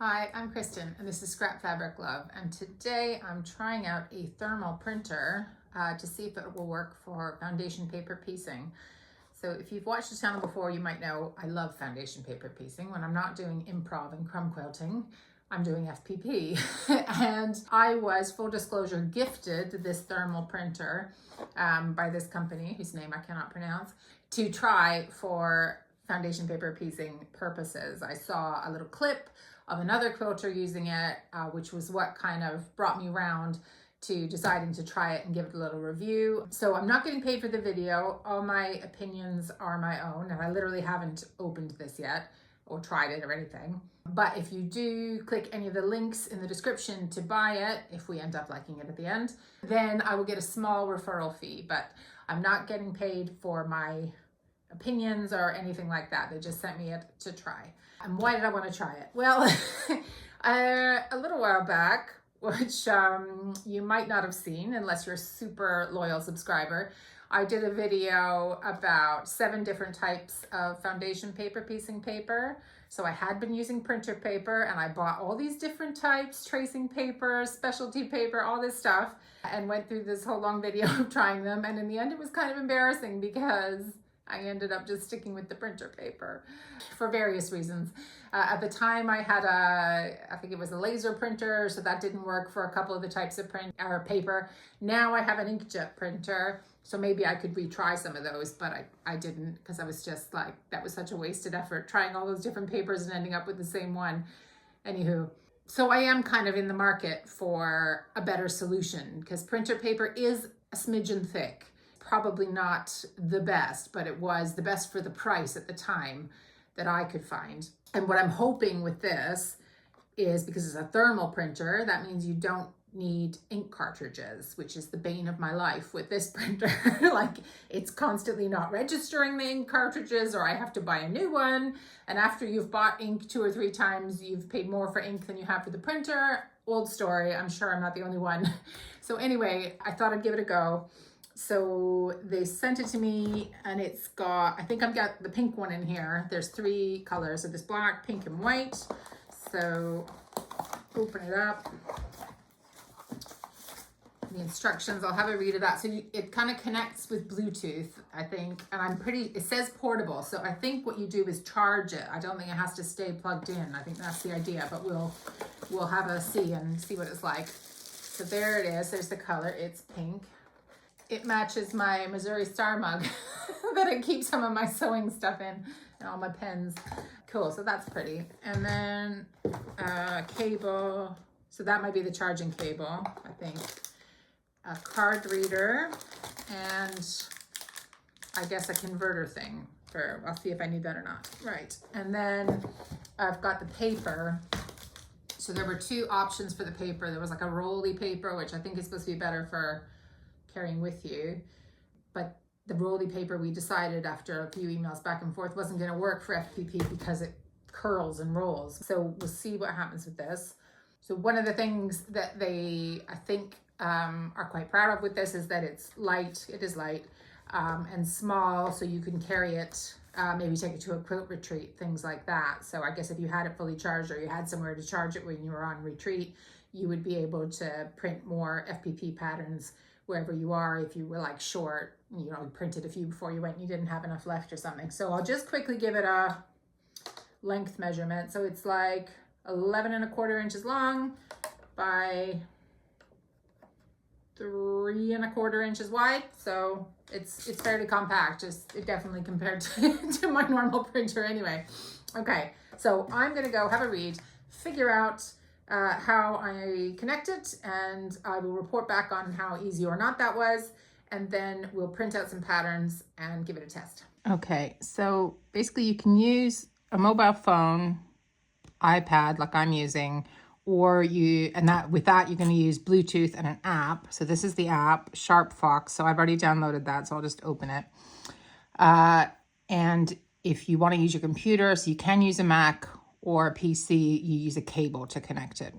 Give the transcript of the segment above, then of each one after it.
Hi, I'm Kristen and this is Scrap Fabric Love, and today I'm trying out a thermal printer to see if it will work for foundation paper piecing. So if you've watched the channel before, you might know I love foundation paper piecing. When I'm not doing improv and crumb quilting, I'm doing FPP. And I was, full disclosure, gifted this thermal printer by this company, whose name I cannot pronounce, to try for foundation paper piecing purposes. I saw a little clip of another quilter using it, which was what kind of brought me around to deciding to try it and give it a little review. So I'm not getting paid for the video. All my opinions are my own, and I literally haven't opened this yet or tried it or anything. But if you do click any of the links in the description to buy it, if we end up liking it at the end, then I will get a small referral fee. But I'm not getting paid for my opinions or anything like that. They just sent me it to try. And why did I want to try it? Well, a little while back, which you might not have seen unless you're a super loyal subscriber, I did a video about 7 different types of foundation paper piecing paper. So I had been using printer paper and I bought all these different types, tracing paper, specialty paper, all this stuff, and went through this whole long video of trying them. And in the end, it was kind of embarrassing because I ended up just sticking with the printer paper for various reasons. At the time I had I think it was a laser printer, so that didn't work for a couple of the types of paper. Now I have an inkjet printer, so maybe I could retry some of those, but I didn't, because I was just like, that was such a wasted effort, trying all those different papers and ending up with the same one. Anywho, so I am kind of in the market for a better solution, because printer paper is a smidgen thick. Probably not the best, but it was the best for the price at the time that I could find. And what I'm hoping with this is, because it's a thermal printer, that means you don't need ink cartridges, which is the bane of my life with this printer. Like, it's constantly not registering the ink cartridges, or I have to buy a new one. And after you've bought ink 2 or 3 times, you've paid more for ink than you have for the printer. Old story. I'm sure I'm not the only one. So anyway, I thought I'd give it a go. So they sent it to me, and it's got, I think I've got the pink one in here. There's 3 colors, so this black, pink, and white. So open it up. The instructions, I'll have a read of that. So it kind of connects with Bluetooth, I think, and it says portable. So I think what you do is charge it. I don't think it has to stay plugged in. I think that's the idea, but we'll have a see and see what it's like. So there it is. There's the color. It's pink. It matches my Missouri Star mug that I keep some of my sewing stuff in and all my pens. Cool, so that's pretty. And then cable. So that might be the charging cable, I think. A card reader, and I guess a converter thing for, I'll see if I need that or not. Right, and then I've got the paper. So there were 2 options for the paper. There was like a rolly paper, which I think is supposed to be better for carrying with you, but the rolly paper, we decided after a few emails back and forth, wasn't going to work for FPP because it curls and rolls. So we'll see what happens with this. So one of the things that they, I think, are quite proud of with this is that it's light. It is light and small, so you can carry it, maybe take it to a quilt retreat, things like that. So I guess if you had it fully charged, or you had somewhere to charge it when you were on retreat, you would be able to print more FPP patterns wherever you are. If you were like short, you know, you printed a few before you went and you didn't have enough left or something. So I'll just quickly give it a length measurement. So it's like 11¼ inches long by 3¼ inches wide. So it's fairly compact, just it definitely compared to my normal printer anyway. Okay, so I'm gonna go have a read, figure out how I connect it, and I will report back on how easy or not that was, and then we'll print out some patterns and give it a test. Okay, so basically you can use a mobile phone, iPad like I'm using, or with that you're going to use Bluetooth and an app. So this is the app, Sharp Fox. So I've already downloaded that, so I'll just open it. And if you want to use your computer, so you can use a Mac or a PC, you use a cable to connect it.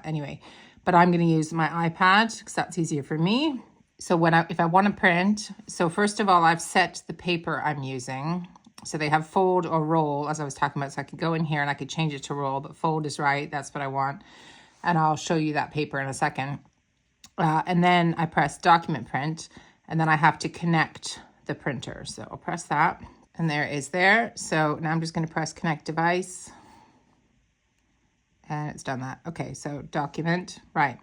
Anyway, but I'm going to use my iPad because that's easier for me. So if I want to print, so first of all, I've set the paper I'm using. So they have fold or roll, as I was talking about. So I could go in here and I could change it to roll, but fold is right. That's what I want. And I'll show you that paper in a second. And then I press document print, and then I have to connect the printer. So I'll press that, and there it is there. So now I'm just going to press connect device, and it's done that. Okay, so document, right.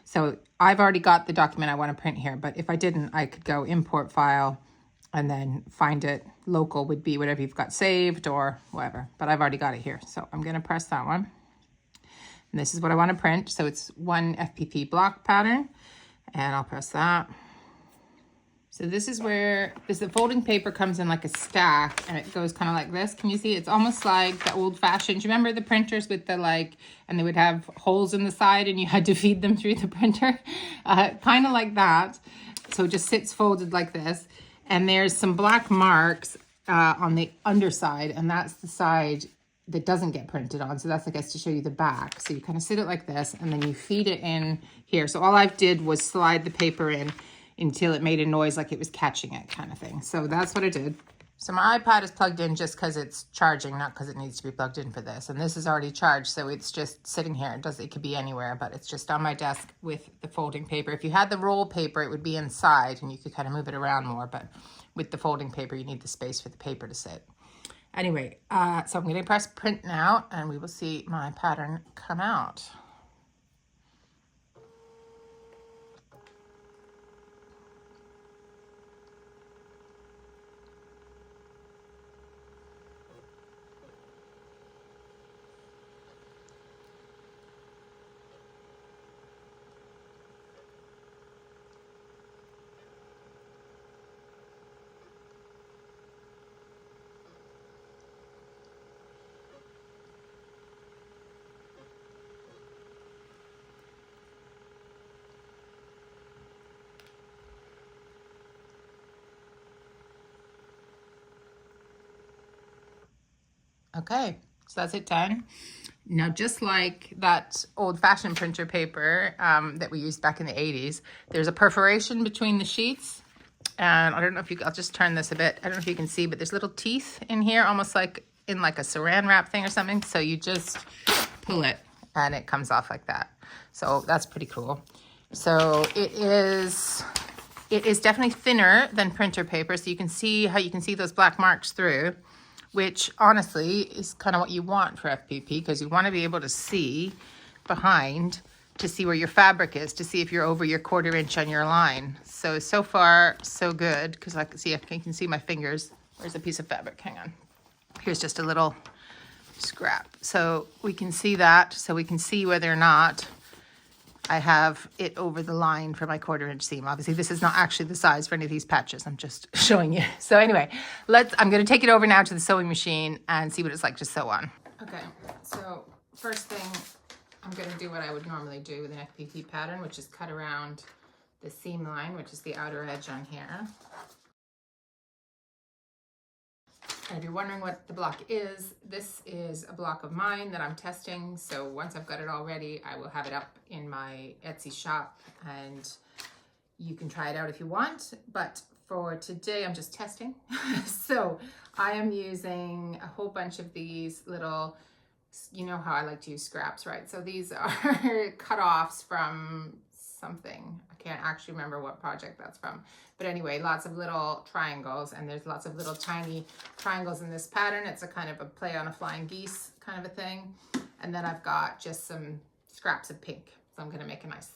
So I've already got the document I want to print here, but if I didn't, I could go import file and then find it. Local would be whatever you've got saved or whatever, but I've already got it here. So I'm going to press that one. And this is what I want to print. So it's one FPP block pattern, and I'll press that. So this is where the folding paper comes in like a stack, and it goes kind of like this. Can you see? It's almost like the old fashioned, do you remember the printers with the like, and they would have holes in the side and you had to feed them through the printer? Kind of like that. So it just sits folded like this. And there's some black marks on the underside, and that's the side that doesn't get printed on. So that's, I guess, to show you the back. So you kind of sit it like this, and then you feed it in here. So all I did was slide the paper in until it made a noise like it was catching it, kind of thing. So that's what I did. So my iPad is plugged in just because it's charging, not because it needs to be plugged in for this. And this is already charged, so it's just sitting here. It could be anywhere, but it's just on my desk with the folding paper. If you had the roll paper, it would be inside and you could kind of move it around more, but with the folding paper, you need the space for the paper to sit. Anyway, so I'm going to press print now, and we will see my pattern come out. Okay, so that's it done. Now, just like that old-fashioned printer paper that we used back in the 80s, there's a perforation between the sheets. And I don't know if you, I'll just turn this a bit. I don't know if you can see, but there's little teeth in here, almost like in like a saran wrap thing or something. So you just pull it and it comes off like that. So that's pretty cool. So it is definitely thinner than printer paper. So you can see how you can see those black marks through, which honestly is kind of what you want for FPP, because you want to be able to see behind, to see where your fabric is, to see if you're over your 1/4 inch on your line. So far, so good, because I can see my fingers. Where's a piece of fabric? Hang on. Here's just a little scrap. So we can see that, so we can see whether or not I have it over the line for my 1/4 inch seam. Obviously, this is not actually the size for any of these patches. I'm just showing you. So anyway, I'm going to take it over now to the sewing machine and see what it's like to sew on. Okay, so first thing, I'm going to do what I would normally do with an FPP pattern, which is cut around the seam line, which is the outer edge on here. And if you're wondering what the block is, this is a block of mine that I'm testing. So once I've got it all ready, I will have it up in my Etsy shop and you can try it out if you want. But for today, I'm just testing. So I am using a whole bunch of these little, you know how I like to use scraps, right? So these are cut-offs from something. I can't actually remember what project that's from. But anyway, lots of little triangles, and there's lots of little tiny triangles in this pattern. It's a kind of a play on a flying geese kind of a thing. And then I've got just some scraps of pink. So I'm going to make a nice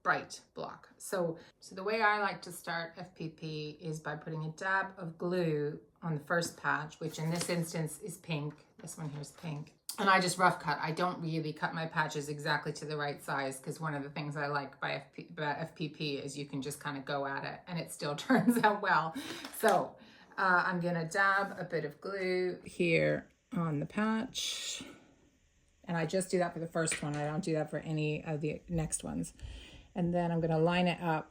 bright block. So the way I like to start FPP is by putting a dab of glue on the first patch, which in this instance is pink. This one here is pink. And I just rough cut. I don't really cut my patches exactly to the right size, because one of the things I like about FPP is you can just kind of go at it and it still turns out well. So I'm gonna dab a bit of glue here on the patch. And I just do that for the first one. I don't do that for any of the next ones. And then I'm gonna line it up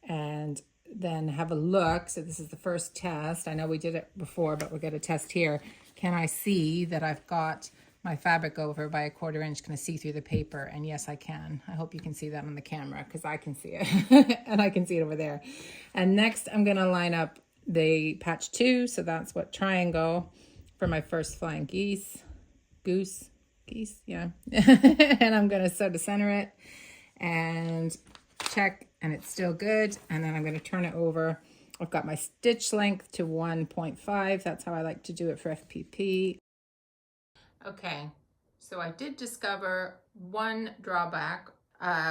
and then have a look. So this is the first test. I know we did it before, but we're gonna test here. Can I see that I've got my fabric over by a 1/4 inch? Can I see through the paper? And yes, I can. I hope you can see that on the camera, because I can see it and I can see it over there. And next I'm gonna line up the patch 2, so that's what triangle for my first flying geese, yeah. And I'm going to sew to center it and check, and it's still good. And then I'm going to turn it over. I've got my stitch length to 1.5. That's how I like to do it for FPP. Okay, so I did discover one drawback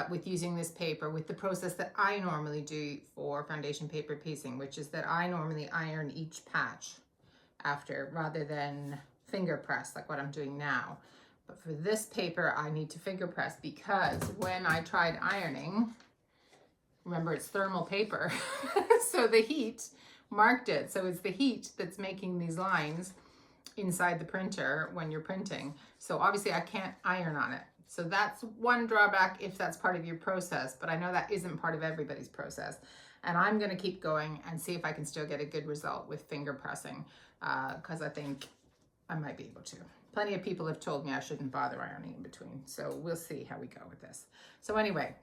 with using this paper, with the process that I normally do for foundation paper piecing, which is that I normally iron each patch after, rather than finger press like what I'm doing now. But for this paper, I need to finger press because when I tried ironing, remember it's thermal paper, so the heat marked it. So it's the heat that's making these lines inside the printer when you're printing. So obviously I can't iron on it. So that's one drawback if that's part of your process, but I know that isn't part of everybody's process. And I'm gonna keep going and see if I can still get a good result with finger pressing, because I think I might be able to. Plenty of people have told me I shouldn't bother ironing in between. So we'll see how we go with this. So anyway,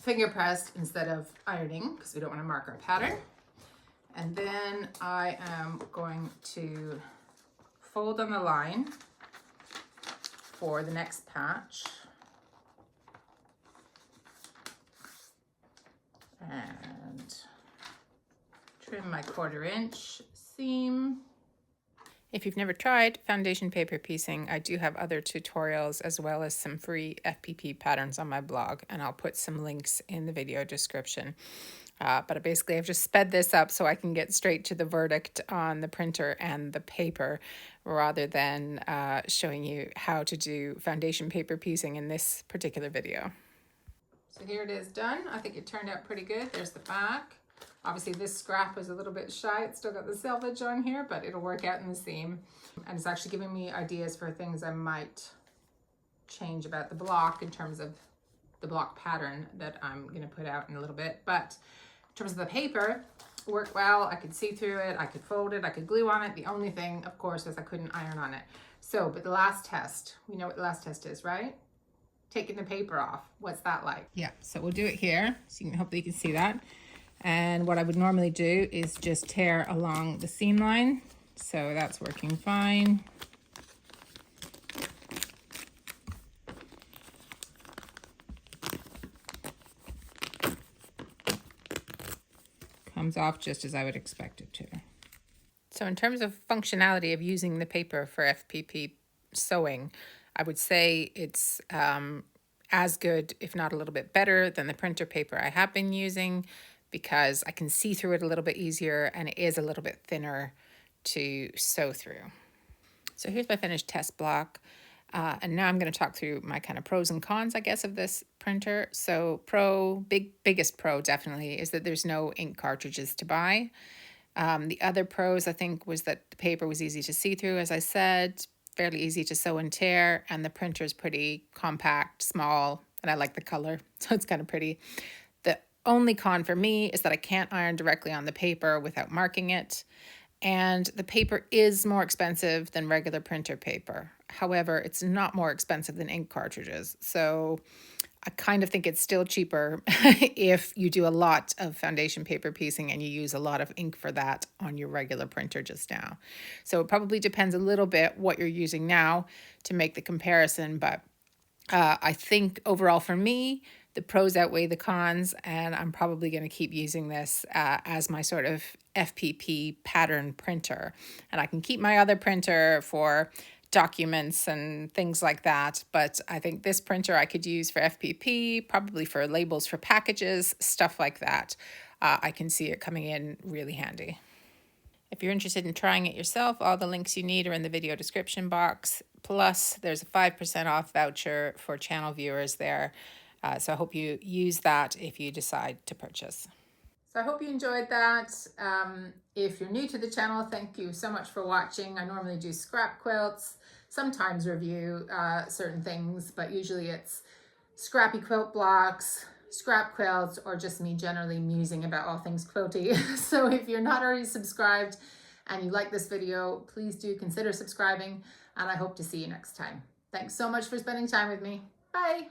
finger pressed instead of ironing because we don't want to mark our pattern. And then I am going to fold on the line for the next patch. And trim my 1/4 inch seam. If you've never tried foundation paper piecing, I do have other tutorials as well as some free FPP patterns on my blog, and I'll put some links in the video description. But basically I've just sped this up so I can get straight to the verdict on the printer and the paper rather than showing you how to do foundation paper piecing in this particular video. So here it is done. I think it turned out pretty good. There's the back. Obviously this scrap is a little bit shy. It's still got the selvage on here, but it'll work out in the seam. And it's actually giving me ideas for things I might change about the block in terms of the block pattern that I'm gonna put out in a little bit. But in terms of the paper, it worked well. I could see through it, I could fold it, I could glue on it. The only thing, of course, is I couldn't iron on it. So, but the last test, we know what the last test is, right? Taking the paper off. What's that like? Yeah, so we'll do it here. So you can, hopefully you can see that. And what I would normally do is just tear along the seam line. So that's working fine. Comes off just as I would expect it to. So in terms of functionality of using the paper for FPP sewing, I would say it's as good, if not a little bit better, than the printer paper I have been using, because I can see through it a little bit easier and it is a little bit thinner to sew through. So here's my finished test block. And now I'm going to talk through my kind of pros and cons, I guess, of this printer. So biggest pro definitely is that there's no ink cartridges to buy. The other pros, I think, was that the paper was easy to see through, as I said, fairly easy to sew and tear, and the printer is pretty compact, small, and I like the color, so it's kind of pretty. The only con for me is that I can't iron directly on the paper without marking it, and the paper is more expensive than regular printer paper. However, it's not more expensive than ink cartridges, so I kind of think it's still cheaper if you do a lot of foundation paper piecing and you use a lot of ink for that on your regular printer just now. So it probably depends a little bit what you're using now to make the comparison, but I think overall for me, the pros outweigh the cons, and I'm probably going to keep using this as my sort of FPP pattern printer. And I can keep my other printer for documents and things like that, but I think this printer I could use for FPP, probably for labels for packages, stuff like that. I can see it coming in really handy. If you're interested in trying it yourself, all the links you need are in the video description box. Plus, there's a 5% off voucher for channel viewers there. So I hope you use that if you decide to purchase. So I hope you enjoyed that. If you're new to the channel, thank you so much for watching. I normally do scrap quilts, sometimes review certain things, but usually it's scrappy quilt blocks, scrap quilts, or just me generally musing about all things quilty. So if you're not already subscribed and you like this video, please do consider subscribing, and I hope to see you next time. Thanks so much for spending time with me. Bye.